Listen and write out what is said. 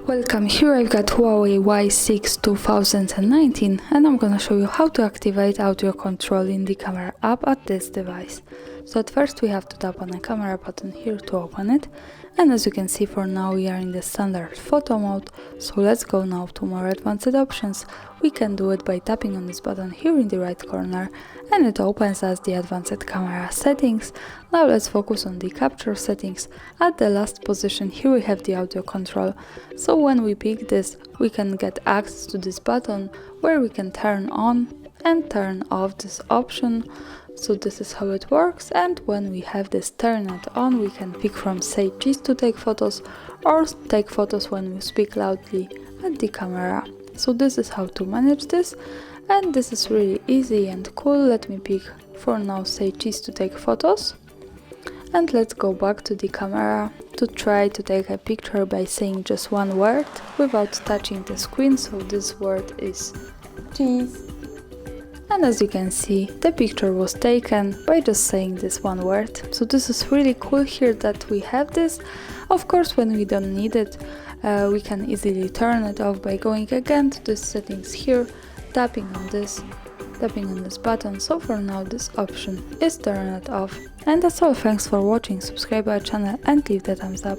Welcome, here I've got Huawei Y6 2019 and I'm gonna show you how to activate audio control in the camera app at this device. So at first we have to tap on the camera button here to open it, and as you can see, for now we are in the standard photo mode, so let's go now to more advanced options. We can do it by tapping on this button here in the right corner and it opens as the advanced camera settings. Now let's focus on the capture settings. At the last position here we have the audio control, so when we pick this we can get access to this button where we can turn on and turn off this option. So this is how it works, and when we have this turn it on we can pick from say cheese to take photos or take photos when we speak loudly at the camera. So this is how to manage this, and this is really easy and cool. Let me pick for now say cheese to take photos, and let's go back to the camera to try to take a picture by saying just one word without touching the screen. So this word is cheese. And as you can see, the picture was taken by just saying this one word. So this is really cool here that we have this. Of course, when we don't need it, we can easily turn it off by going again to the settings here, tapping on this button. So for now this option is turn it off. And that's all. Thanks for watching, subscribe our channel and leave the thumbs up.